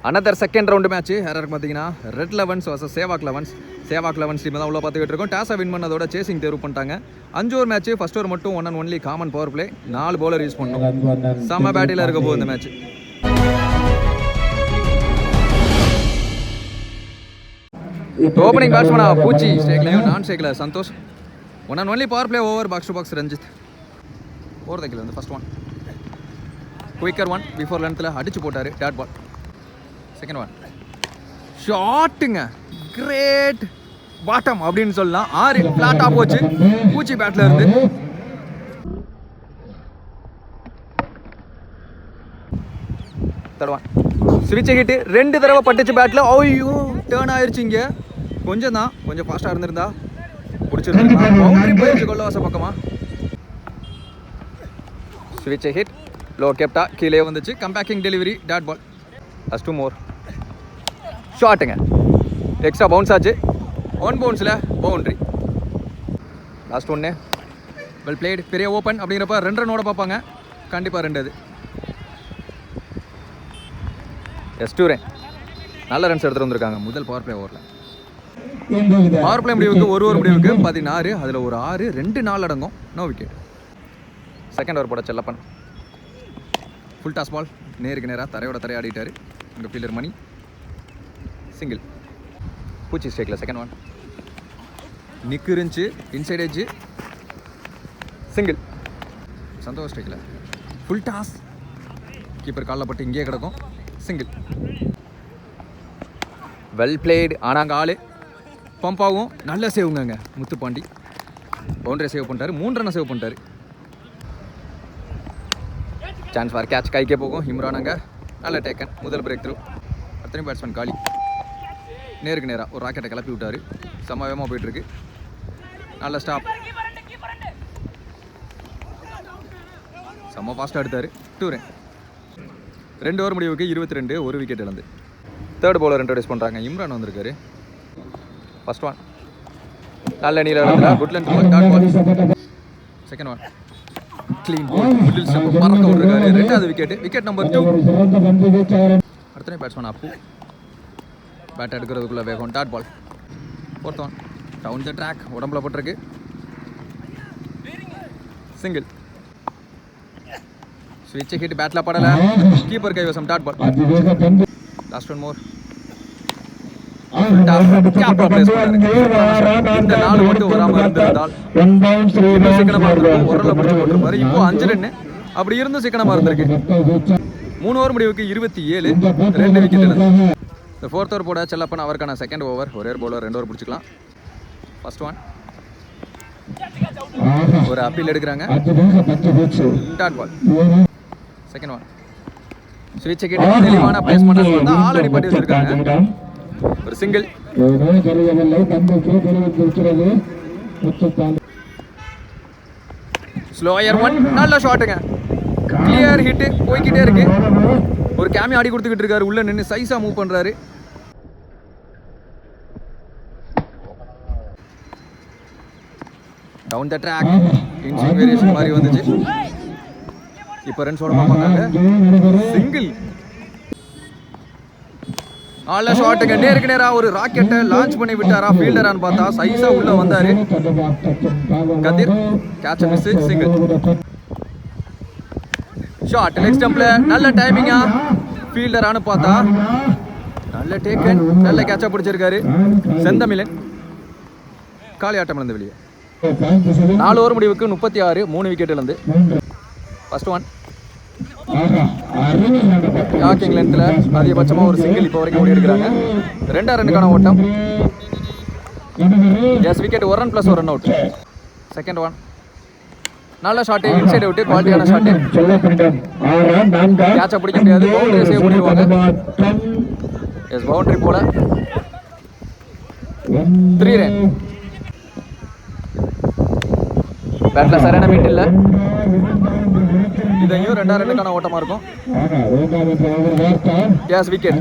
Another second round match யாராருக்கு பார்த்தீங்கன்னா red elevens versus Sehwag elevens. Sehwag elevens team தான் உள்ள பார்த்துக்கிட்டு இருக்கோம். டாஸை வின் பண்ணதோட சேசிங் தேர்வு பண்ணிட்டாங்க. 5 ஓவர் மேட்ச். ஃபர்ஸ்ட் ஓவர் மட்டும் 1 and only common power play. 4 bowler use பண்ணணும். செம்ம பேட்டில் இருக்க போகுது இந்த மேட்ச். ஓப்பனிங் பேட்ஸ்மேனா பூச்சி ஸ்டேக்லையும் நான் ஸ்டேக்ல Santhosh. 1 and only power play over box to box Ranjith. Over the kill வந்து first one. Quicker one before லென்த்தில் அடிச்சு போட்டார். Dot ball. செகண்ட் ஒன் ஷாட்டுங்க. கிரேட் பாட்டம் அப்படின்னு சொல்லலாம். 6 ஃப்ளாட்டாக போச்சு பூச்சி பேட்டில் இருந்து. தடவான் ஸ்விட்ச் ஹிட்டு 2 தடவை பட்டுச்சு பேட்டில். ஐயோ டேர்ன் ஆயிடுச்சு. இங்கே கொஞ்சம் ஃபாஸ்ட்டாக இருந்திருந்தா பிடிச்சிருந்தா பவுண்டரி போயிடுச்சு கொள்ளவாச பக்கமாக. ஸ்விட்ச் ஹிட் லோ கேப்டா கீழே வந்துச்சு. Come backing delivery dot ball. As 2 more ஷாட்டுங்க. எக்ஸ்ட்ரா பவுன்ஸ் ஆச்சு. 1 பவுன்ஸில் பவுண்ட்ரி. லாஸ்ட் ஒன்று வெல் பிளேடு. பெரிய ஓப்பன் அப்படிங்கிறப்ப 2 ரன்னோட பார்ப்பாங்க. கண்டிப்பாக 2 அது. S2 run. நல்ல ரன்ஸ் எடுத்துகிட்டு வந்திருக்காங்க முதல் பவர் பிளே ஓவரில். பவர் பிளே முடிவுக்கு 1 ஓவர் முடிவுக்கு 16. அதில் ஒரு 6 2 4 அடங்கும். No wicket. செகண்ட் ஓவர் போட செல்லப்பன். ஃபுல் டாஸ் பால். நேருக்கு நேராக தரையோட தரையாடிட்டார். இங்கே ஃபீல்டர் மணி. சிங்கிள். பூச்சி ஸ்டேக்கில் செகண்ட் ஒன். நிக்கு இருந்துச்சு இன்சைட் எட்ஜு. சிங்கிள். சந்தோஷ் ஸ்டேக்கில் ஃபுல் டாஸ். கீப்பர் காலில் பட்டு இங்கேயே கிடக்கும். சிங்கிள். Well played. ஆனால் அங்கே ஆள் பம்ப் ஆகும். நல்ல சேவுங்க முத்துப்பாண்டி. பவுண்டரி சேவ் பண்ணிட்டாரு. 3 ரன்னை சேவ் பண்ணிட்டாரு. Chance for catch. கைக்கே போகும். இம்ரான் அங்கே நல்ல டேக்கன். முதல் பிரேக் த்ரூ. அத்தனை பேட்ஸ்மேன் காலி. நேருக்கு நேராக ஒரு ராக்கெட்டை கிளப்பி விட்டார். சமவேகமாக போயிட்டுருக்கு. நல்ல ஸ்டாப். செம்ம ஃபாஸ்ட்டாக எடுத்தார். 2 ரன். 2 ஓவர் முடிவுக்கு 22. 1 விக்கெட் இழந்து. தேர்ட் பவுலர் இன்ட்ரோடியூஸ் பண்ணுறாங்க. இம்ரான் வந்திருக்காரு. ஃபர்ஸ்ட் ஒன் நல்ல நீல இடத்துல good length dot ball. Second one clean ball. Middle step பறக்க விட்டுருக்காரு. 2வது விக்கெட். Wicket number 2. அடுத்த பேட்ஸ்மேன் அப்பு. பேட் எடுக்கிறதுக்குள்ள வேகம். Dot ball. Fourth one down the track. உடம்புல போட்டிருக்கு. சிங்கிள். ஸ்விட்ச் ஹிட் பேட்டில் படலை. கீப்பர் கைவசம். Dot ball. Last one more. இந்த 4 மட்டும் வராமல் இருந்திருந்தால் சிக்கனமாக இருந்திருக்கும். ஒரு ரன்ல பிடிச்சி போட்டிருப்பாரு. இப்போ 5 ரன்னு. அப்படி இருந்தும் சிக்கனமாக இருந்திருக்கு. 3 ஓவர் முடிவுக்கு 27. 2 விக்கெட். இந்த 4th ஓவர் போட செல்லப்பன் அவருக்கான செகண்ட் ஓவர். ஒரே பவுலர் 2 ஓவர் பிடிச்சிக்கலாம். ஃபர்ஸ்ட் ஒன் ஒரு அப்பீல் எடுக்கிறாங்க. Dot ball. செகண்ட் ஒன் ஸ்விட்ச் கிட்ட தெளிவான பிளேஸ்மெண்ட் வந்து ஆல்ரெடி பட்டி வச்சிருக்காங்க. ஒரு சிங்கிள். Slower one. நல்ல ஷாட்டுங்க. Clear hit. போய்கிட்டே இருக்கு. ஒரு கேமி ஆடி கொடுத்துக்கிட்டு இருக்காரு. உள்ள நின்று சைஸா மூவ் பண்றாரு. Down the track. Inswing variation மாதிரி வந்துச்சு. இப்போ ரன்ஸ் ஓட பார்ப்பாங்க. சிங்கிள். நல்ல ஷாட்டுங்க. நேருக்கு நேரா ஒரு ராக்கெட்டை லான்ச் பண்ணி விட்டாரா ஃபீல்டரான்னு பார்த்தா சைஸா உள்ள வந்தாரு. Kathir catch miss. Single. Shot leg ஸ்டம்ப்ல. நல்ல டைமிங்கா ஃபீல்டரானு பார்த்தா நல்ல டேக்கன். நல்ல கேட்சா பிடிச்சிருக்காரு செந்தமிழன். காலி ஆட்டம் இழந்து வெளியே. 4 ஓவர் முடிவுக்கு 36. 3 விக்கெட் இழந்து. ஃபர்ஸ்ட் ஒன் ஷாக்கிங் லென்த்தில் அதிகபட்சமாக ஒரு சிங்கிள் இப்போ வரைக்கும் ஓடி எடுக்கிறாங்க. 2 ரன்னுக்கான ஓட்டம். S wicket. 1 run plus 1 run out. Second one நல்ல ஷாட்டு. இன்சைட் விட்டு குவாலிட்டியான ஷாட்டு. கேட்சை பிடிக்க முடியாது. பவுண்டரி சேவ் பண்ணிடுவாங்க. எஸ் பவுண்டரி போல 3 ரன். பேட்டில் சரியான மீட் இல்லை. இதையும் 2 ரன்னுக்கான ஓட்டமாக இருக்கும். S wicket.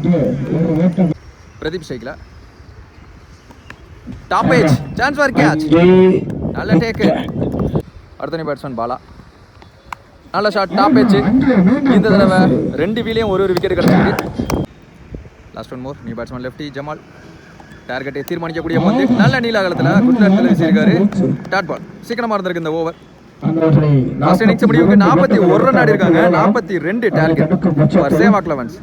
பிரதீப் ஸ்ட்ரைக்கில். Top edge. Chance for catch. நல்ல டேக்கு. அடுத்த பேட்ஸ்மேன் பாலா. நல்ல ஷாட். Top age. இந்த தடவை 2 வீலையும் ஒரு விக்கெட் கிடச்சிருக்கு. லாஸ்ட் ஒன் மோர். New batsman lefty Jamal. டார்கெட்டை தீர்மானிக்கக்கூடிய பந்து நல்ல நீல அகலத்தில் குட் லென்த்தில் வீசியிருக்காரு. Dot ball. சீக்கிரமாக இருந்திருக்கு இந்த ஓவர். லாஸ்ட் இன்னிங்ஸ் முடிவுக்கு 41 ரன் ஆடி இருக்காங்க. 42 target for Sehwag elevens.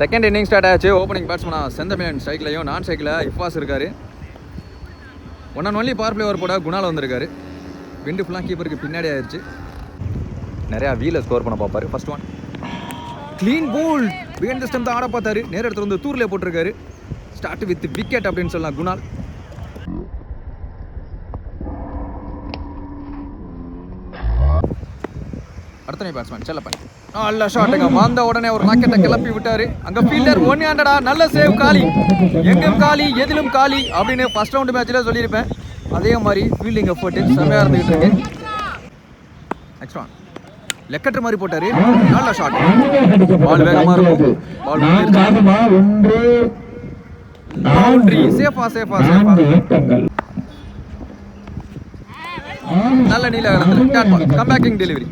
Second inning start ஆச்சு. ஓப்பனிங் பேட்ஸ்மனா செந்தமிழன் ஸ்ட்ரைக்லையும் நான் ஸ்ட்ரைக்கில் இஃபாஸ் இருக்காரு. 1 and only power play over போட குணால் வந்திருக்காரு. விண்டு ஃபுல்லாக கீப்பருக்கு பின்னாடி ஆயிடுச்சு. நிறையா வீலை ஸ்கோர் பண்ண பார்ப்பாரு. First one clean bolt. Behind the stump தான் ஆட பார்த்தாரு. நேர இடத்துல வந்து தூரில் போட்டிருக்காரு. ஸ்டார்ட் வித் விக்கெட் அப்படின்னு சொல்லலாம் குணால். அடுத்த பேட்ஸ்மேன் செல்லப்பன். நல்ல ஷாட்டுங்க. வந்த உடனே ஒரு ராக்கெட்டை கிளப்பி விட்டாரு. அங்க ஃபீல்டர் 100 நல்ல சேவ். காலி எங்கும் காலி எதிலும் காலி அப்படின்னு ஃபர்ஸ்ட் ரவுண்ட் மேட்ச்ல சொல்லியிருப்பேன். அதே மாதிரி ஃபீல்டிங் எஃபர்ட் செமையா இருந்துகிட்டு இருக்கு. நெக்ஸ்ட் ஒன் லெக்கெட்டர் மாதிரி போட்டாரு. நல்ல ஷாட். பால் வேகமா இருக்கும். Ball boundary. சேஃபா சேஃபா சேஃபா. நல்ல நீல கடத்துல dot ball. Come backing delivery.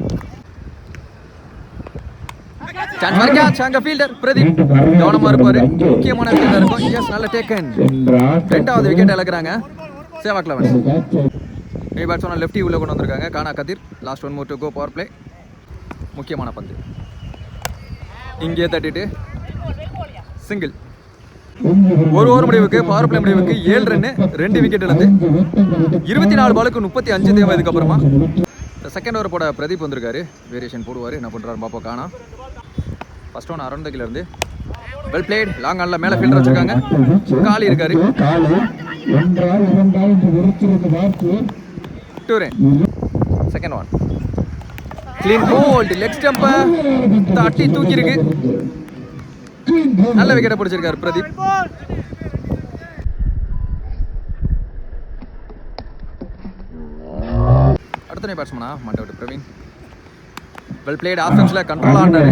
Chance for catch. அங்க ஃபீல்டர் பிரதீப் கவனமா இருப்பாரு. முக்கியமான விக்கெட் இருக்கும். எஸ் நல்ல டேக்கன். ரெண்டாவது விக்கெட் இழக்குறாங்க Sehwag elevens. New batsman lefty உள்ள கொண்டு வந்திருக்காங்க கானா Kathir. Last one more to go power play. முக்கியமான பந்து இங்கே தட்டிட்டு சிங்கிள். ஒரு ஓவர் முடிவுக்கு பவர் பிளே முடிவுக்கு 7 ரன் 2 விக்கெட் இழந்து 24 பாலுக்கு 35 தேவை. இதுக்கப்புறமா செகண்ட் ஓவர் போட பிரதீப் வந்திருக்காரு. வேரியேஷன் போடுவார். என்ன பண்ணுறாரு பாப்பா காணா. ஃபர்ஸ்ட் ஒன் அரௌண்ட் த கீழ இருந்து வெல் பிளேட். லாங் ஆன்ல மேலே ஃபீல்டர் வச்சிருக்காங்க. காலி இருக்காரு. 2 run. Second one clean bowled. Leg stump தட்டி தூக்கி இருக்கு. நல்ல விக்கெட்டை பிடிச்சிருக்காரு பிரதீப். அடுத்த பேட்ஸ்மனா மண்டவுட் பிரவீன். Well played. ஆஃபென்ஸ்ல கண்ட்ரோல் ஆனாரு.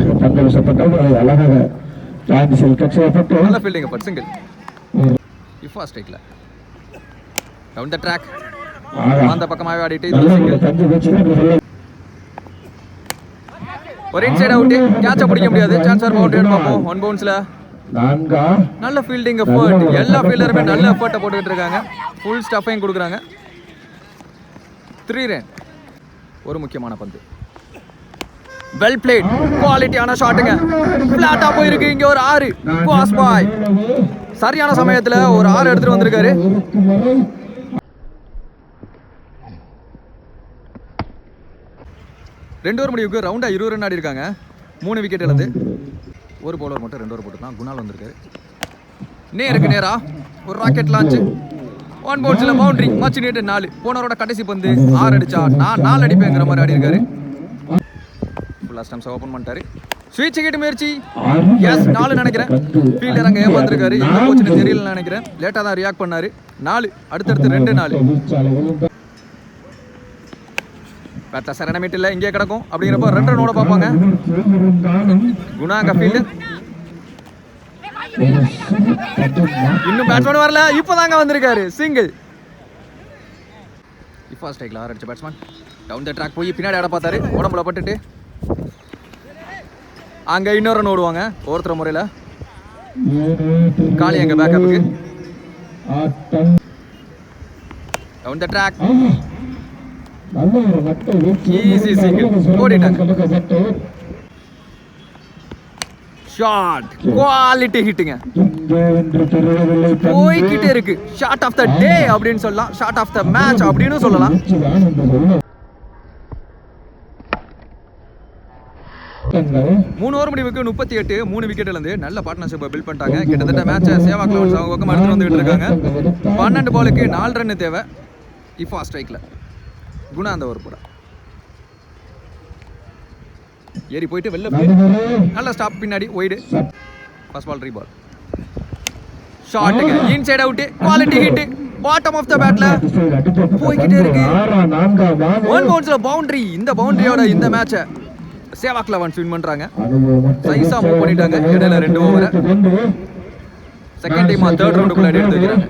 நல்ல ஃபீல்டிங் எஃபர்ட். சிங்கிள். இஃபா ஸ்ட்ரைக்ல டவுன் தி ட்ராக். அந்த பக்கமாவே ஆடிட்டு இது சிங்கிள். ஒரு இன்சைட் அவுட். கேட்ச பிடிக்க முடியாது. சான்ஸ் ஃபார் பவுண்டரி பாப்போம். ஒன் பவுன்ஸ்ல நல்ல ஃபீல்டிங் எஃபர்ட். எல்லா ஃபீல்டருமே நல்ல எஃபர்ட்டை போட்டுக்கிட்டு இருக்காங்க. ஃபுல் ஸ்டஃபையும் கொடுக்குறாங்க. 3 ரன். ஒரு முக்கியமான பந்து வெல் பிளேட். குவாலிட்டியான ஷாட்டுங்க. பிளாட்டா போயிருக்கு. இங்க ஒரு 6. பாஸ் பாய் சரியான சமயத்துல ஒரு 6 எடுத்துட்டு வந்திருக்காரு. ரெண்டு ஓவர் முடிவுக்கு ரவுண்டா 20 ரன் ஆடி இருக்காங்க. 3 விக்கெட் இழந்து ஒரு பவுலர் மட்டும் 2 ஓவர் போட்டுதான் குணால் வந்திருக்காரு. நேருக்கு நேரா ஒரு ராக்கெட் லான்ச். 1 பவுன்ஸ்ல பவுண்டரி. மச் நீட்டு 4. போனவரோட கடைசி பந்து 6 அடிச்சா நான் 4 அடிப்பேங்கிற மாதிரி ஆடி இருக்காரு. ஃபுல்லா ஸ்டம்ப்ஸ் ஓபன் பண்ணிட்டாரு. ஸ்வீச் விக்கெட் முயற்சி. எஸ் 4 நினைக்கிறேன். ஃபீல்டர் அங்க ஏமாந்துருக்காரு. எங்க போச்சுன்னு தெரியல நினைக்கிறேன். லேட்டா தான் ரியாக்ட் பண்ணாரு. 4 அடுத்தடுத்து 2 4. பேட்ல சரண மீட் இல்லை. இங்கே கிடக்கும் அப்படிங்கிறப்ப 2 ரனோட பார்ப்பாங்க. குணா அங்க ஃபீல்டர். இன்னும் பேட்ஸ்மேன் வரல. இப்போதாங்க வந்திருக்காரு. சிங்கிள். இஃபா ஸ்ட்ரைக்ல 6 அடிச்ச பேட்ஸ்மேன். டவுன் தி ட்ராக் போய் பின்னாடி ஆட பார்த்தாரு. உடம்புல பட்டுட்டு அங்க இன்னொரு ரன் ஓடுவாங்க ஒருத்தர முறையில. காலி அங்க பேக்கப்புக்கு. Down the track. Easy single. ஓடிட்டாங்க. ஷாட். குவாலிட்டி ஹிட்டுங்க. போய்கிட்டே இருக்கு. ஷாட் ஆஃப் த டே அப்படின்னு சொல்லலாம். ஷாட் ஆஃப் த மேட்ச் அப்படின்னு சொல்லலாம். 3 ஓவர் முடிவுக்கு 38. 3 விக்கெட் இழந்து நல்ல பார்ட்னர்ஷிப்பை பில்ட் பண்ணிட்டாங்க. கிட்டத்தட்ட மேட்சை சேவாக் லெவன்ஸ் அவங்க பக்கம் எடுத்துட்டு வந்துட்டு இருக்காங்க. 12 பாலுக்கு 4 ரன் தேவை. இஃபா ஸ்ட்ரைக்ல குணா அந்த ஓவர் போட ஏறி போயிட்டு வெளில நல்ல ஸ்டாப். பின்னாடி ஒய்டு. ஃபர்ஸ்ட் பால் ரீபால். ஷாட்டுங்க. Inside out. Quality hit. Bottom of the பேட்ல போய்கிட்டே இருக்கு. 1 பவுன்ஸ்ல பவுண்டரி. இந்த பவுண்டரியோட இந்த மேட்சை சேவாக் லெவன்ஸ் வின் பண்றாங்க. சைஸா மூவ் பண்ணிட்டாங்க. இடையில 2 ஓவர். செகண்ட் டைம் 3rd ரவுண்டுக்குள்ள எடுத்து வைக்கிறாங்க.